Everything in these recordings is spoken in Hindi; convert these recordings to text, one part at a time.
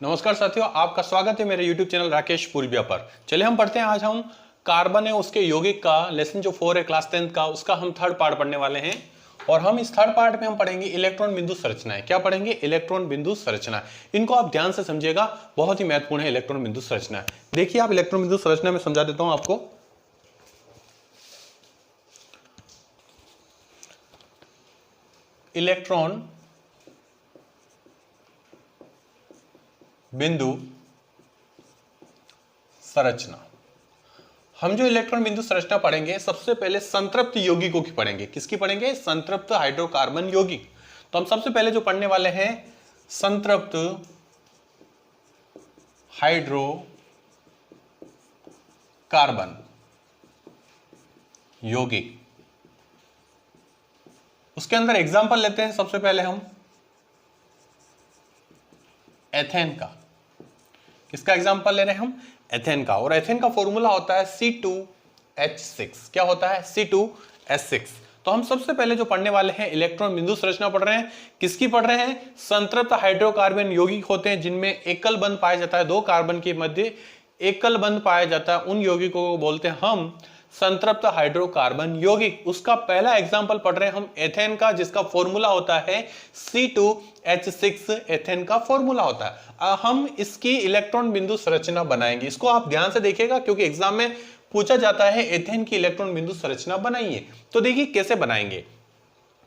नमस्कार साथियों, आपका स्वागत है मेरे YouTube चैनल राकेश पूर्विया पर। चलिए हम पढ़ते हैं। आज हम कार्बन है उसके यौगिक का लेसन जो 4 है क्लास 10 का, उसका हम थर्ड पार्ट पढ़ने वाले हैं। और हम इस थर्ड पार्ट में हम पढ़ेंगे इलेक्ट्रॉन बिंदु संरचनाएं। क्या पढ़ेंगे? इलेक्ट्रॉन बिंदु संरचना। इनको आप ध्यान से समझिएगा, बहुत ही महत्वपूर्ण है इलेक्ट्रॉन बिंदु संरचना। देखिए, आप इलेक्ट्रॉन बिंदु संरचना में समझा देता हूं आपको। इलेक्ट्रॉन बिंदु संरचना, हम जो इलेक्ट्रॉन बिंदु संरचना पढ़ेंगे, सबसे पहले संतृप्त यौगिकों की पढ़ेंगे। किसकी पढ़ेंगे? संतृप्त हाइड्रोकार्बन यौगिक। तो हम सबसे पहले जो पढ़ने वाले हैं संतृप्त हाइड्रोकार्बन यौगिक। उसके अंदर एग्जांपल लेते हैं सबसे पहले हम एथेन का। किसका एग्जांपल ले रहे हैं हम? एथेन का। और एथेन का फॉर्मूला होता है C2H6। क्या होता है? C2H6। तो हम सबसे पहले जो पढ़ने वाले हैं इलेक्ट्रॉन बिंदु संरचना पढ़ रहे हैं। किसकी पढ़ रहे हैं? संतृप्त हाइड्रोकार्बन यौगिक होते हैं जिनमें एकल बंध पाया जाता है, दो कार्बन के मध्य एकल बंध पाया जाता है। उन यौगिकों को बोलते हैं हम संतृप्त हाइड्रोकार्बन यौगिक। उसका पहला एग्जांपल पढ़ रहे हैं हम एथेन का, जिसका फॉर्मूला होता है C2H6। एथेन का फॉर्मूला होता है। हम इसकी इलेक्ट्रॉन बिंदु संरचना बनाएंगे। इसको आप ध्यान से देखिएगा, क्योंकि एग्जाम में पूछा जाता है एथेन की इलेक्ट्रॉन बिंदु संरचना बनाइए। तो देखिए कैसे बनाएंगे।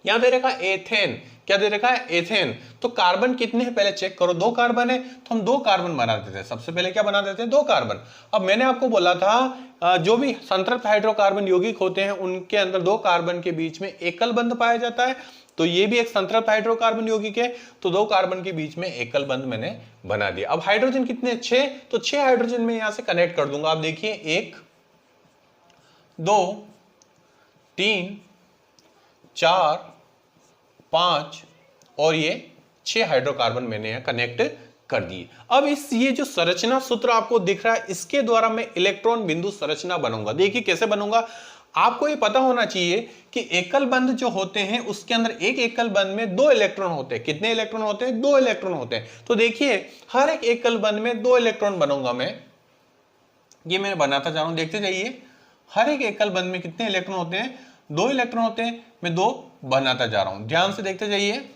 यहां दे रखा है एथेन। क्या दे रखा है? एथेन। तो कार्बन कितने हैं पहले चेक करो। 2 कार्बन है, तो हम 2 कार्बन बना देते हैं। सबसे पहले क्या बना देते हैं? 2 कार्बन। अब मैंने आपको बोला था जो भी संतृप्त हाइड्रोकार्बन यौगिक होते हैं उनके अंदर 2 कार्बन के बीच में एकल बंध पाया जाता है। तो ये भी एक संतृप्त हाइड्रोकार्बन यौगिक है। तो 2 कार्बन के बीच में एकल बंध मैंने बना दिया। अब हाइड्रोजन कितने? 6। तो 6 हाइड्रोजन में यहां से कनेक्ट कर दूंगा। आप देखिए 1 2 3 4 5 और ये 6 हाइड्रोकार्बन मैंने यहां कनेक्ट कर दिए। अब ये जो संरचना सूत्र आपको दिख रहा है, इसके द्वारा मैं इलेक्ट्रॉन बिंदु संरचना बनाऊंगा। देखिए कैसे बनूंगा। आपको ये पता होना चाहिए कि एकल बंध जो होते हैं उसके अंदर एक एकल बंध में 2 इलेक्ट्रॉन होते हैं। कितने इलेक्ट्रॉन होते हैं? 2 इलेक्ट्रॉन होते हैं। तो देखिए हर एक एकल बंध में 2 इलेक्ट्रॉन बनाऊंगा मैं। ये मैं बनाता जा रहा हूं, देखते जाइए। हर एक एकल बंध में कितने इलेक्ट्रॉन होते हैं? 2 इलेक्ट्रॉन होते हैं। मैं 2 बनाता जा रहा हूं, ध्यान से देखते जाइए।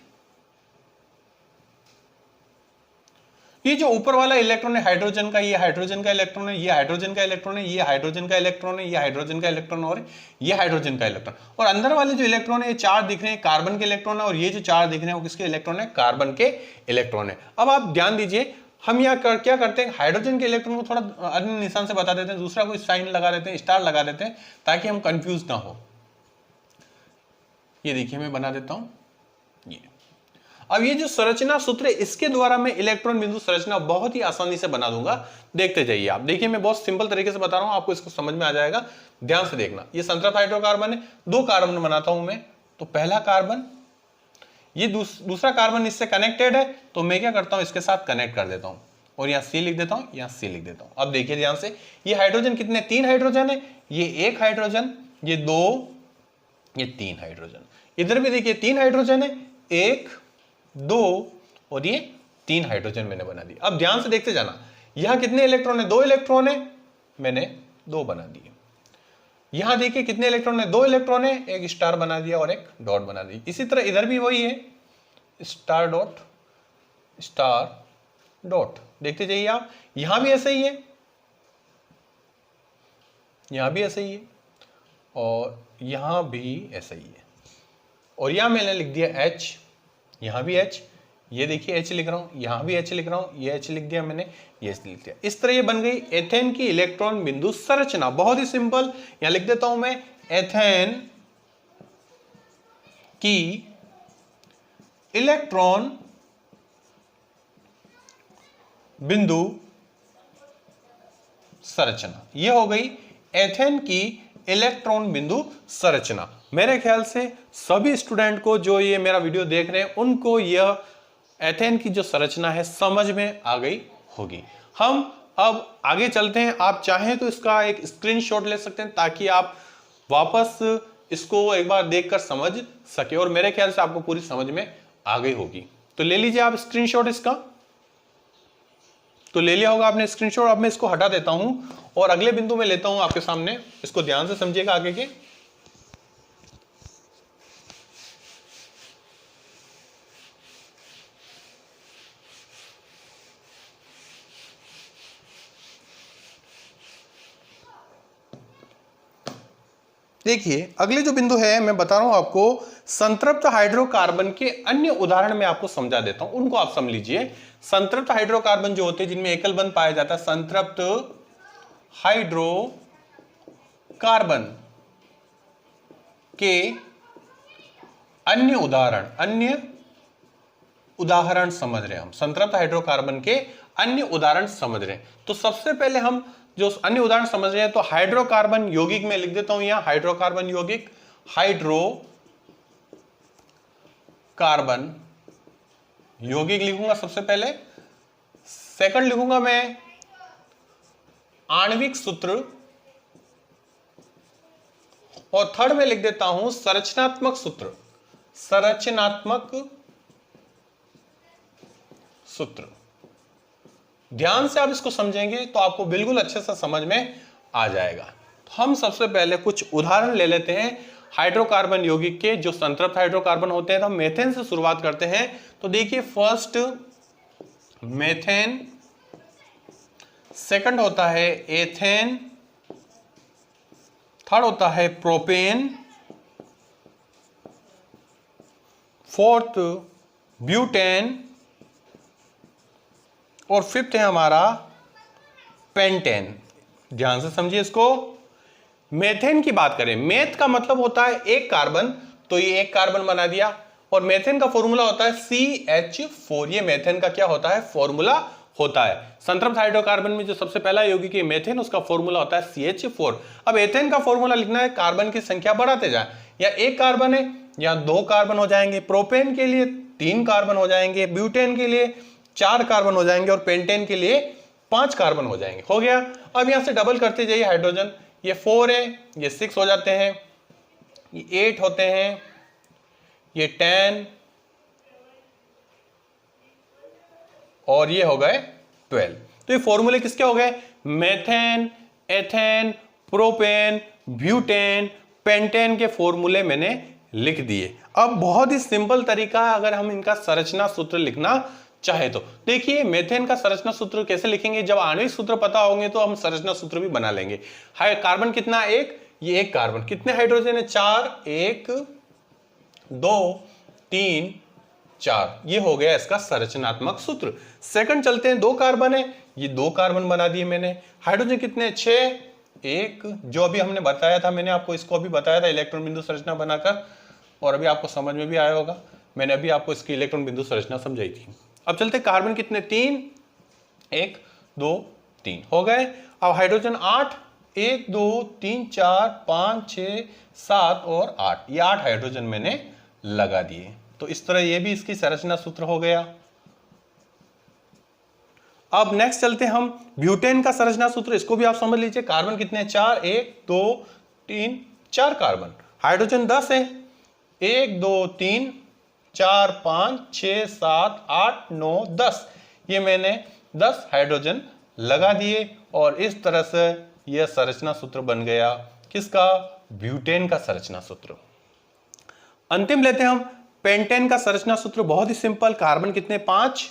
ये जो ऊपर वाला इलेक्ट्रॉन है हाइड्रोजन का, ये हाइड्रोजन का इलेक्ट्रॉन है, ये हाइड्रोजन का इलेक्ट्रॉन है, ये हाइड्रोजन का इलेक्ट्रॉन है, ये हाइड्रोजन का इलेक्ट्रॉन और ये हाइड्रोजन का इलेक्ट्रॉन। और अंदर वाले जो इलेक्ट्रॉन है, ये 4 दिख रहे हैं कार्बन के इलेक्ट्रॉन है, और ये जो 4 दिख रहे हैं वो किसके इलेक्ट्रॉन है? कार्बन के इलेक्ट्रॉन है। अब आप ध्यान दीजिए, हम यहाँ क्या करते हैं, हाइड्रोजन के इलेक्ट्रॉन को थोड़ा अन्य निशान से बता देते हैं, दूसरा कोई साइन लगा देते हैं, स्टार लगा देते हैं, ताकि हम कंफ्यूज ना हो। ये देखिए मैं बना देता हूं ये। अब ये जो संरचना सूत्र है, इसके द्वारा मैं इलेक्ट्रॉन बिंदु संरचना बहुत ही आसानी से बना दूंगा। देखते जाइए आप। देखिए मैं बहुत सिंपल तरीके से बता रहा हूं, आपको इसको समझ में आ जाएगा। ध्यान से देखना। ये संतृप्त हाइड्रोकार्बन है, 2 कार्बन बनाता हूं मैं। तो पहला कार्बन, ये दूसरा कार्बन इससे कनेक्टेड है, तो मैं क्या करता हूं, इसके साथ कनेक्ट कर देता हूं और यहाँ C लिख देता हूं, यहाँ C लिख देता हूं। अब देखिए ध्यान से, ये हाइड्रोजन कितने? 3 हाइड्रोजन है। ये 1 हाइड्रोजन, ये 2, ये 3 हाइड्रोजन। इधर भी देखिए 3 हाइड्रोजन है, 1 2 और ये 3 हाइड्रोजन मैंने बना दिया। अब ध्यान से देखते जाना, यहां कितने इलेक्ट्रॉन है? 2 इलेक्ट्रॉन है, मैंने 2 बना दिए। यहां देखिए कितने इलेक्ट्रॉन है? 2 इलेक्ट्रॉन है, एक स्टार बना दिया और एक डॉट बना दी। इसी तरह इधर भी वही है, स्टार डॉट स्टार डॉट। देखते जाइए आप, यहां भी ऐसे ही है, यहां भी ऐसे ही है और यहां भी ऐसा ही है। और यहां मैंने लिख दिया H, यहां भी H, ये देखिए H लिख रहा हूं, यहां भी H लिख रहा हूं, ये H लिख दिया मैंने, ये H लिख दिया। इस तरह ये बन गई एथेन की इलेक्ट्रॉन बिंदु संरचना। बहुत ही सिंपल। यहां लिख देता हूं मैं एथेन की इलेक्ट्रॉन बिंदु संरचना। ये हो गई एथेन की इलेक्ट्रॉन बिंदु संरचना। मेरे ख्याल से सभी स्टूडेंट को जो ये मेरा वीडियो देख रहे हैं, उनको यह एथेन की जो संरचना है समझ में आ गई होगी। हम अब आगे चलते हैं। आप चाहें तो इसका एक स्क्रीनशॉट ले सकते हैं, ताकि आप वापस इसको एक बार देखकर समझ सके। और मेरे ख्याल से आपको पूरी समझ में आ गई होगी। तो ले लीजिए आप स्क्रीनशॉट इसका। तो ले लिया होगा आपने स्क्रीनशॉट। अब मैं इसको हटा देता हूं और अगले बिंदु में लेता हूं आपके सामने, इसको ध्यान से समझिएगा आगे के। देखिए अगले जो बिंदु है मैं बता रहा हूं आपको, संतृप्त हाइड्रोकार्बन के अन्य उदाहरण में आपको समझा देता हूं, उनको आप समझ लीजिए। संतृप्त हाइड्रोकार्बन जो होते हैं जिनमें एकल बंध पाया जाता है, संतृप्त हाइड्रोकार्बन के अन्य उदाहरण समझ रहे हैं हम। संतृप्त हाइड्रोकार्बन के अन्य उदाहरण समझ रहे हैं, तो सबसे पहले हम जो अन्य उदाहरण समझ रहे हैं, तो हाइड्रोकार्बन यौगिक में लिख देता हूं यहां, हाइड्रोकार्बन यौगिक, हाइड्रोकार्बन यौगिक लिखूंगा सबसे पहले। सेकंड लिखूंगा मैं आणविक सूत्र, और थर्ड में लिख देता हूं संरचनात्मक सूत्र, संरचनात्मक सूत्र। ध्यान से आप इसको समझेंगे तो आपको बिल्कुल अच्छे से समझ में आ जाएगा। तो हम सबसे पहले कुछ उदाहरण ले लेते हैं हाइड्रोकार्बन यौगिक के, जो संतृप्त हाइड्रोकार्बन होते हैं। तो हम मेथेन से शुरुआत करते हैं। तो देखिए फर्स्ट मेथेन, सेकंड होता है एथेन, थर्ड होता है प्रोपेन, फोर्थ ब्यूटेन, और फिफ्थ है हमारा पेंटेन। ध्यान से समझिए इसको। मेथेन की बात करें, मेथ का मतलब होता है एक कार्बन, तो ये एक कार्बन बना दिया, और मेथेन का फॉर्मूला होता है CH4। ये मेथेन का क्या होता है, फॉर्मूला होता है। संतृप्त हाइड्रोकार्बन में जो सबसे पहला यौगिक है मेथेन, उसका फॉर्मूला होता है CH4। अब एथेन का फॉर्मूला लिखना है, कार्बन की संख्या बढ़ाते जाए, या एक कार्बन है या दो कार्बन हो जाएंगे, प्रोपेन के लिए 3 कार्बन हो जाएंगे, ब्यूटेन के लिए 4 कार्बन हो जाएंगे, और पेंटेन के लिए 5 कार्बन हो जाएंगे। हो गया। अब यहां से डबल करते जाइए हाइड्रोजन, ये 4 है, ये 6 हो जाते हैं, ये 8 होते हैं, ये 10, और ये हो गए 12। तो ये फॉर्मूले किसके हो गए, methane, ethane, propane, butane, pentane के फॉर्मूले मैंने लिख दिए। अब बहुत ही सिंपल तरीका है अगर हम इनका संरचना सूत्र लिखना चाहे तो। देखिए मेथेन का संरचना सूत्र कैसे लिखेंगे, जब आणविक सूत्र पता होंगे तो हम संरचना सूत्र भी बना लेंगे। कार्बन कितना, एक, ये एक कार्बन, कितने हाइड्रोजन है, 4, 1 2 3 4, ये हो गया इसका संरचनात्मक सूत्र। सेकंड चलते हैं, 2 कार्बन है, ये 2 कार्बन बना दिए मैंने। हाइड्रोजन कितने, 6, 1, जो अभी हमने बताया था, मैंने आपको इसको अभी बताया था इलेक्ट्रॉन बिंदु संरचना बनाकर, और अभी आपको समझ में भी आया होगा, मैंने अभी आपको इसकी इलेक्ट्रॉन बिंदु संरचना समझाई थी। अब चलते कार्बन कितने, 3, 1 2 3 हो गए। अब हाइड्रोजन 8, 1 2 3 4 5 6 7 और 8, ये 8 हाइड्रोजन मैंने लगा दिए। तो इस तरह ये भी इसकी संरचना सूत्र हो गया। अब नेक्स्ट चलते हैं हम ब्यूटेन का संरचना सूत्र, इसको भी आप समझ लीजिए। कार्बन कितने, 4, 1 2 3 4 कार्बन, हाइड्रोजन 10 है, 1 2 3 4 5 6 7 8 9 10, ये मैंने 10 हाइड्रोजन लगा दिए, और इस तरह से यह संरचना सूत्र बन गया किसका, ब्यूटेन का संरचना सूत्र। अंतिम लेते हैं हम पेंटेन का संरचना सूत्र, बहुत ही सिंपल। कार्बन कितने, 5,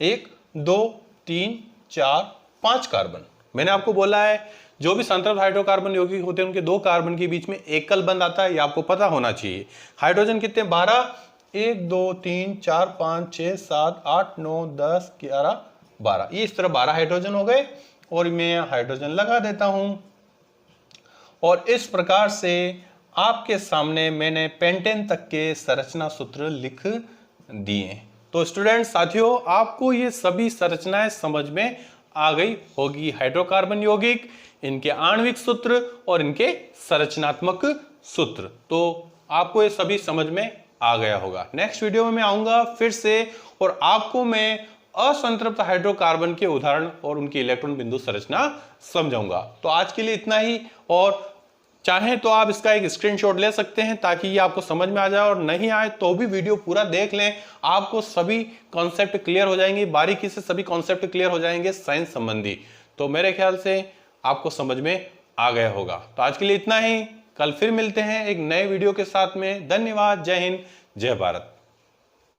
1 2 3 4 5 कार्बन। मैंने आपको बोला है जो भी संतृप्त हाइड्रोकार्बन यौगिक होते हैं उनके 2 कार्बन के बीच में एकल बंध आता है, ये आपको पता होना चाहिए। हाइड्रोजन कितने, 12, 1 2 3 4 5 6 7 8 9 10 11 12, ये इस तरह 12 हाइड्रोजन हो गए, और मैं हाइड्रोजन लगा देता हूं। और इस प्रकार से आपके सामने मैंने पेंटेन तक के संरचना सूत्र लिख दिए। तो स्टूडेंट साथियों, आपको ये सभी संरचनाएं समझ में आ गई होगी, हाइड्रोकार्बन यौगिक, इनके आणविक सूत्र और इनके संरचनात्मक सूत्र। तो आपको ये सभी समझ में आ गया होगा। नेक्स्ट वीडियो में मैं आऊंगा फिर से, और आपको मैं असंतृप्त हाइड्रोकार्बन के उदाहरण और उनकी इलेक्ट्रॉन बिंदु संरचना समझाऊंगा। तो आज के लिए इतना ही, और चाहें तो आप इसका एक स्क्रीनशॉट ले सकते हैं ताकि ये आपको समझ में आ जाए, और नहीं आए तो भी वीडियो पूरा देख लें, आपको सभी कॉन्सेप्ट क्लियर हो जाएंगे, बारीकी से सभी कॉन्सेप्ट क्लियर हो जाएंगे साइंस संबंधी। तो मेरे ख्याल से आपको समझ में आ गया होगा। तो आज के लिए इतना ही, कल फिर मिलते हैं एक नए वीडियो के साथ में। धन्यवाद, जय हिंद, जय भारत।